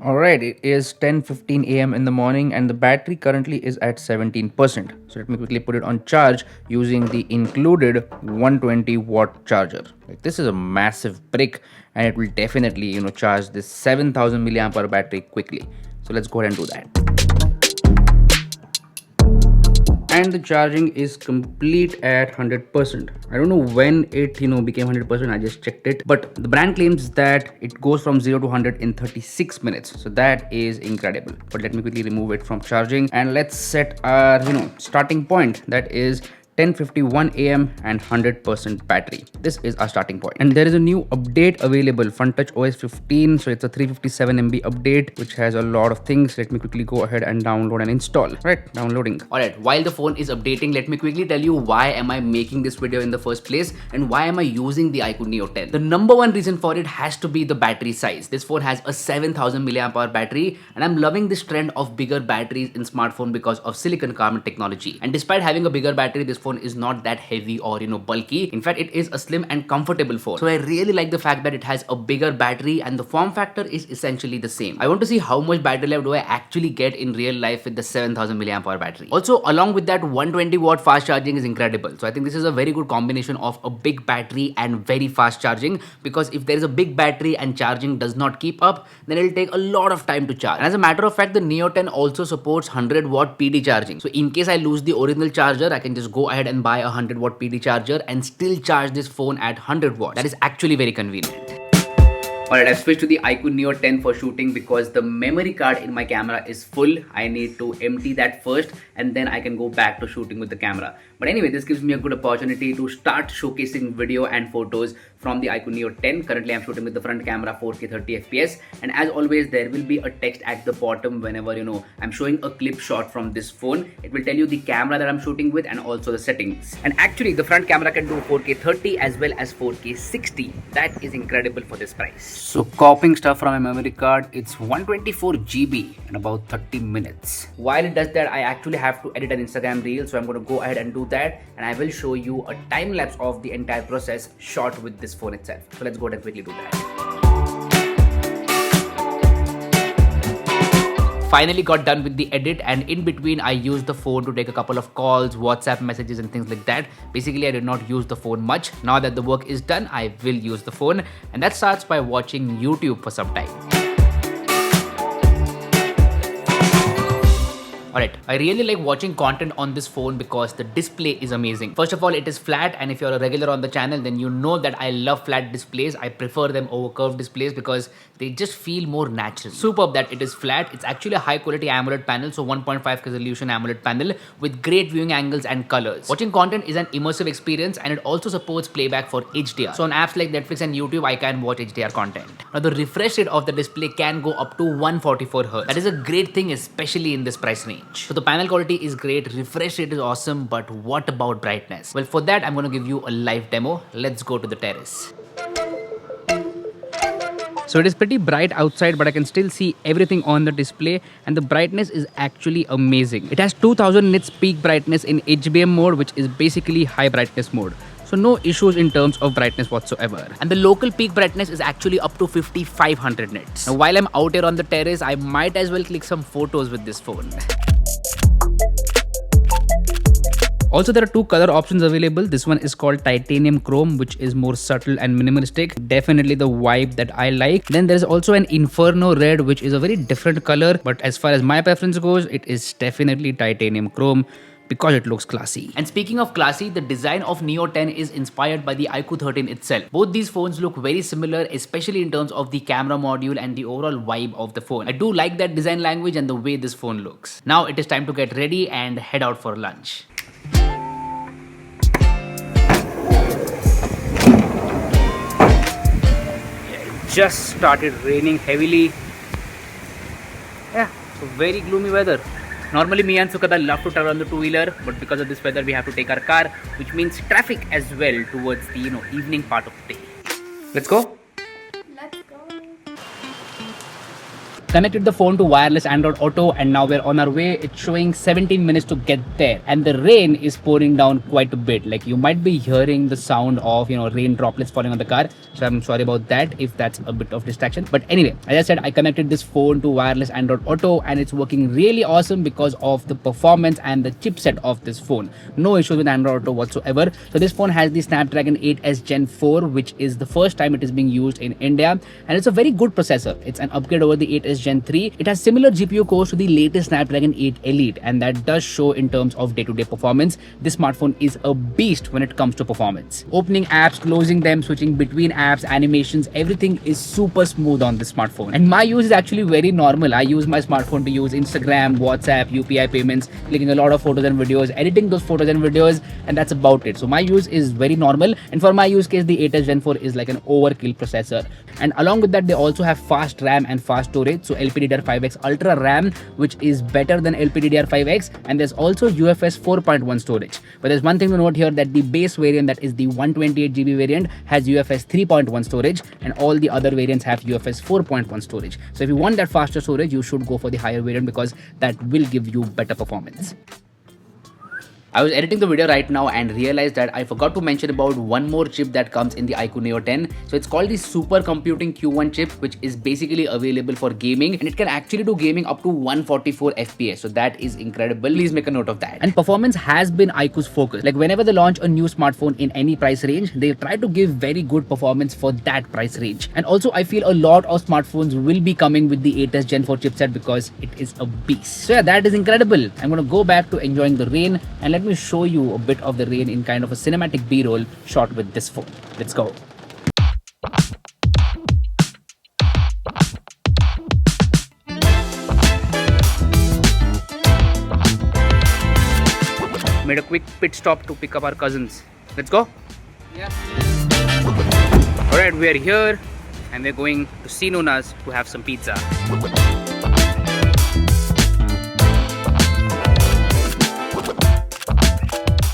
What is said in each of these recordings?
Alright, it is 10:15 a.m. in the morning and the battery currently is at 17%. So let me quickly put it on charge using the included 120 watt charger. Like, this is a massive brick and it will definitely, charge this 7000 milliamp hour battery quickly. So let's go ahead and do that. And the charging is complete at 100%. I don't know when it became 100%. I just checked it, but the brand claims that it goes from 0 to 100 in 36 minutes, so that is incredible. But let me quickly remove it from charging and let's set our starting point, that is 10:51 a.m. and 100% battery. This is our starting point. And there is a new update available, FunTouch OS 15. So it's a 357 MB update, which has a lot of things. Let me quickly go ahead and download and install. Right, downloading. Alright, while the phone is updating, let me quickly tell you why am I making this video in the first place and why am I using the IQOO Neo 10. The number one reason for it has to be the battery size. This phone has a 7000 milliamp hour battery and I'm loving this trend of bigger batteries in smartphone because of silicon carbon technology. And despite having a bigger battery, this phone is not that heavy or bulky. In fact, it is a slim and comfortable phone. So I really like the fact that it has a bigger battery and the form factor is essentially the same. I want to see how much battery life do I actually get in real life with the 7000 milliamp hour battery. Also, along with that, 120 watt fast charging is incredible. So I think this is a very good combination of a big battery and very fast charging, because if there is a big battery and charging does not keep up, then it'll take a lot of time to charge. And as a matter of fact, the Neo 10 also supports 100 watt PD charging. So in case I lose the original charger, I can just go ahead and buy a 100 watt PD charger and still charge this phone at 100 watts. That is actually very convenient. Alright, I've switched to the IQOO Neo 10 for shooting because the memory card in my camera is full. I need to empty that first and then I can go back to shooting with the camera. But anyway, this gives me a good opportunity to start showcasing video and photos from the IQOO Neo 10. Currently, I'm shooting with the front camera 4K 30 FPS. And as always, there will be a text at the bottom whenever, I'm showing a clip shot from this phone. It will tell you the camera that I'm shooting with and also the settings. And actually, the front camera can do 4K 30 as well as 4K 60. That is incredible for this price. So copying stuff from my memory card, it's 124 GB in about 30 minutes. While it does that, I actually have to edit an Instagram reel. So I'm going to go ahead and do that. And I will show you a time lapse of the entire process shot with this phone itself. So let's go ahead and quickly do that. Finally got done with the edit, and in between I used the phone to take a couple of calls, WhatsApp messages and things like that. Basically, I did not use the phone much. Now that the work is done, I will use the phone, and that starts by watching YouTube for some time. Alright, I really like watching content on this phone because the display is amazing. First of all, it is flat, and if you're a regular on the channel, then you know that I love flat displays. I prefer them over curved displays because they just feel more natural. Superb that it is flat. It's actually a high quality AMOLED panel, so 1.5K resolution AMOLED panel with great viewing angles and colors. Watching content is an immersive experience, and it also supports playback for HDR. So on apps like Netflix and YouTube, I can watch HDR content. Now the refresh rate of the display can go up to 144 Hz. That is a great thing, especially in this price range. So the panel quality is great, refresh rate is awesome, but what about brightness? Well, for that, I'm going to give you a live demo. Let's go to the terrace. So it is pretty bright outside, but I can still see everything on the display, and the brightness is actually amazing. It has 2000 nits peak brightness in HBM mode, which is basically high brightness mode. So no issues in terms of brightness whatsoever. And the local peak brightness is actually up to 5500 nits. Now while I'm out here on the terrace, I might as well click some photos with this phone. Also, there are two color options available. This one is called Titanium Chrome, which is more subtle and minimalistic. Definitely the vibe that I like. Then there's also an Inferno Red, which is a very different color. But as far as my preference goes, it is definitely Titanium Chrome, because it looks classy. And speaking of classy, the design of Neo 10 is inspired by the IQOO 13 itself. Both these phones look very similar, especially in terms of the camera module and the overall vibe of the phone. I do like that design language and the way this phone looks. Now it is time to get ready and head out for lunch. Just started raining heavily. Yeah, so very gloomy weather. Normally me and Sukada love to travel on the two-wheeler, but because of this weather we have to take our car, which means traffic as well towards the evening part of the day. Let's go. Let's go. Connected the phone to wireless Android Auto, and now we're on our way. It's showing 17 minutes to get there, and the rain is pouring down quite a bit. Like, you might be hearing the sound of rain droplets falling on the car. So I'm sorry about that if that's a bit of distraction. But anyway, as I said, I connected this phone to wireless Android Auto, and it's working really awesome because of the performance and the chipset of this phone. No issues with Android Auto whatsoever. So this phone has the Snapdragon 8s Gen 4, which is the first time it is being used in India, and it's a very good processor. It's an upgrade over the 8s Gen 3. It has similar GPU cores to the latest Snapdragon 8 Elite, and that does show in terms of day-to-day performance. This smartphone is a beast when it comes to performance. Opening apps, closing them, switching between apps, animations, everything is super smooth on this smartphone. And my use is actually very normal. I use my smartphone to use Instagram, WhatsApp, UPI payments, clicking a lot of photos and videos, editing those photos and videos, and that's about it. So my use is very normal, and for my use case, the 8s Gen 4 is like an overkill processor. And along with that, they also have fast RAM and fast storage. So LPDDR5X Ultra RAM, which is better than LPDDR5X, and there's also UFS 4.1 storage. But there's one thing to note here, that the base variant, that is the 128GB variant, has UFS 3.1 storage, and all the other variants have UFS 4.1 storage. So if you want that faster storage, you should go for the higher variant because that will give you better performance. I was editing the video right now and realized that I forgot to mention about one more chip that comes in the IQOO Neo 10. So it's called the Super Computing Q1 chip, which is basically available for gaming, and it can actually do gaming up to 144 FPS. So that is incredible. Please make a note of that. And performance has been IQOO's focus. Like, whenever they launch a new smartphone in any price range, they try to give very good performance for that price range. And also, I feel a lot of smartphones will be coming with the 8s Gen 4 chipset because it is a beast. So yeah, that is incredible. I'm gonna go back to enjoying the rain, and let me show you a bit of the rain in kind of a cinematic B-roll shot with this phone. Let's go. Made a quick pit stop to pick up our cousins. Let's go. Yeah. Alright, we are here and we're going to Sinona's to have some pizza.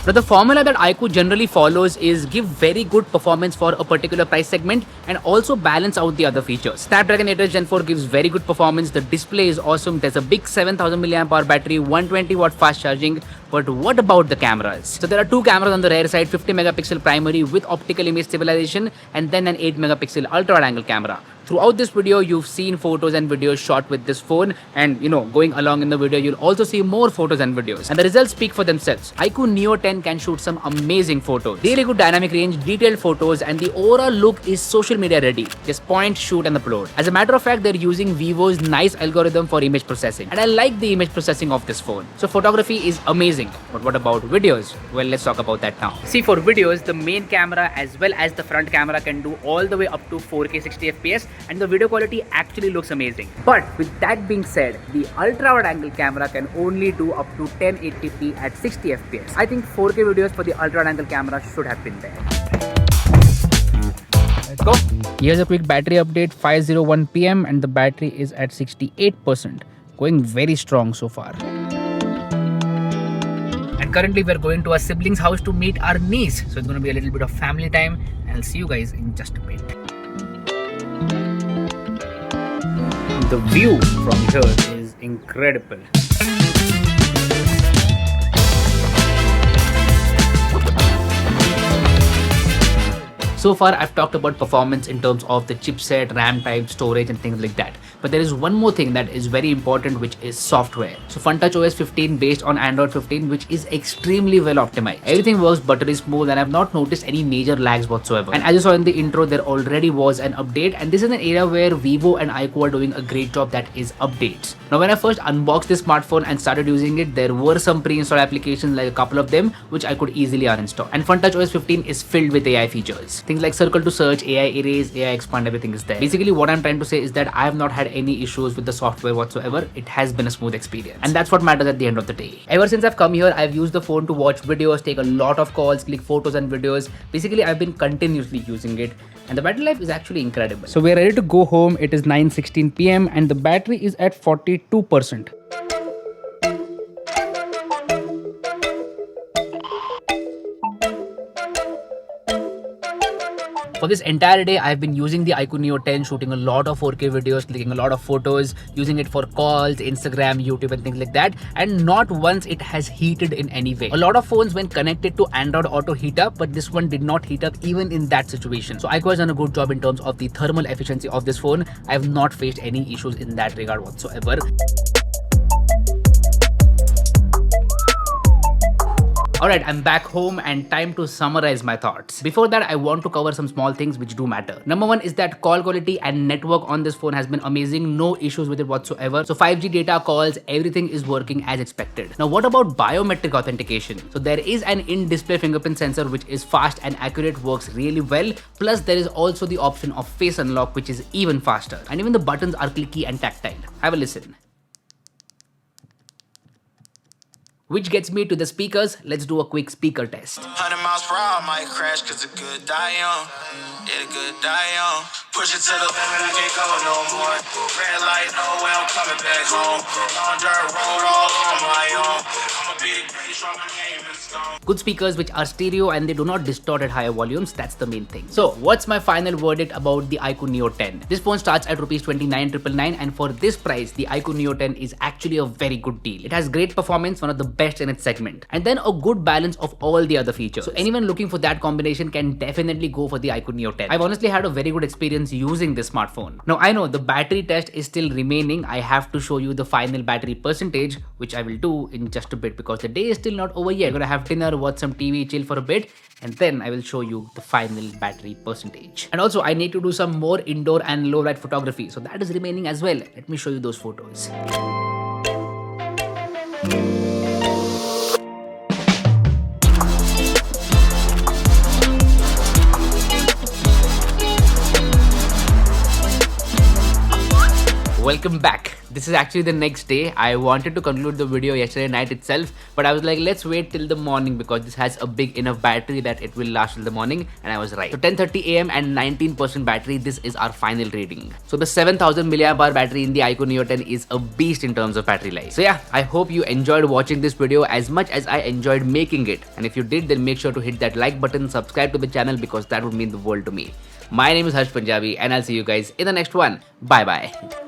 Now, the formula that IQOO generally follows is give very good performance for a particular price segment and also balance out the other features. Snapdragon 8s Gen 4 gives very good performance. The display is awesome. There's a big 7000 mAh battery, 120 watt fast charging. But what about the cameras? So there are two cameras on the rear side, 50 megapixel primary with optical image stabilization, and then an 8 megapixel ultra wide angle camera. Throughout this video, you've seen photos and videos shot with this phone, and going along in the video, you'll also see more photos and videos. And the results speak for themselves. IQOO Neo 10 can shoot some amazing photos, really good dynamic range, detailed photos, and the overall look is social media ready. Just point, shoot, and upload. As a matter of fact, they're using Vivo's nice algorithm for image processing, and I like the image processing of this phone. So photography is amazing. But what about videos? Well, let's talk about that now. See, for videos, the main camera as well as the front camera can do all the way up to 4K 60 FPS, and the video quality actually looks amazing. But with that being said, the ultra wide angle camera can only do up to 1080p at 60 FPS. I think 4K videos for the ultra wide angle camera should have been there. Let's go. Here's a quick battery update, 5:01 PM, and the battery is at 68%. Going very strong so far. And currently we're going to our siblings' house to meet our niece. So it's going to be a little bit of family time, and I'll see you guys in just a bit. The view from here is incredible. So far, I've talked about performance in terms of the chipset, RAM type, storage, and things like that. But there is one more thing that is very important, which is software. So FunTouch OS 15 based on Android 15, which is extremely well optimized. Everything works buttery smooth, and I've not noticed any major lags whatsoever. And as you saw in the intro, there already was an update, and this is an area where Vivo and IQOO are doing a great job, that is updates. Now, when I first unboxed this smartphone and started using it, there were some pre-installed applications, like a couple of them, which I could easily uninstall. And FunTouch OS 15 is filled with AI features. Things like circle to search, AI erase, AI expand, everything is there. Basically, what I'm trying to say is that I have not had any issues with the software whatsoever. It has been a smooth experience, and that's what matters at the end of the day. Ever since I've come here, I've used the phone to watch videos, take a lot of calls, click photos and videos. Basically, I've been continuously using it, and the battery life is actually incredible. So we're ready to go home. It is 9:16 PM and the battery is at 42%. For this entire day, I've been using the IQOO Neo 10, shooting a lot of 4K videos, clicking a lot of photos, using it for calls, Instagram, YouTube and things like that. And not once it has heated in any way. A lot of phones when connected to Android Auto heat up, but this one did not heat up even in that situation. So IQOO has done a good job in terms of the thermal efficiency of this phone. I have not faced any issues in that regard whatsoever. Alright, I'm back home and time to summarize my thoughts. Before that, I want to cover some small things which do matter. Number one is that call quality and network on this phone has been amazing. No issues with it whatsoever. So 5G data calls, everything is working as expected. Now what about biometric authentication? So there is an in-display fingerprint sensor which is fast and accurate, works really well. Plus there is also the option of face unlock which is even faster. And even the buttons are clicky and tactile. Have a listen. Which gets me to the speakers. Let's do a quick speaker test. 100 miles per hour, might crash cause it could die young. It could die young. Push it to the limit, I can't go no more. Red light, no way, I'm coming back home. On dirt road, all on my own. I'm a big brain, strong, my name is stone. Good speakers which are stereo and they do not distort at higher volumes. That's the main thing. So what's my final verdict about the IQOO Neo 10? This phone starts at rupees 29,999 and for this price, the IQOO Neo 10 is actually a very good deal. It has great performance, one of the best in its segment, and then a good balance of all the other features. So anyone looking for that combination can definitely go for the IQOO Neo 10. I've honestly had a very good experience using this smartphone. Now I know the battery test is still remaining. I have to show you the final battery percentage, which I will do in just a bit because the day is still not over yet. I'm gonna have dinner, watch some TV, chill for a bit, and then I will show you the final battery percentage. And also I need to do some more indoor and low light photography, so that is remaining as well. Let me show you those photos. Welcome back. This is actually the next day. I wanted to conclude the video yesterday night itself, but I was like, let's wait till the morning because this has a big enough battery that it will last till the morning, and I was right. So 10:30 AM and 19% battery, this is our final reading. So the 7000 mAh battery in the IQOO Neo 10 is a beast in terms of battery life. So yeah, I hope you enjoyed watching this video as much as I enjoyed making it. And if you did, then make sure to hit that like button, subscribe to the channel because that would mean the world to me. My name is Harsh Punjabi and I'll see you guys in the next one. Bye bye.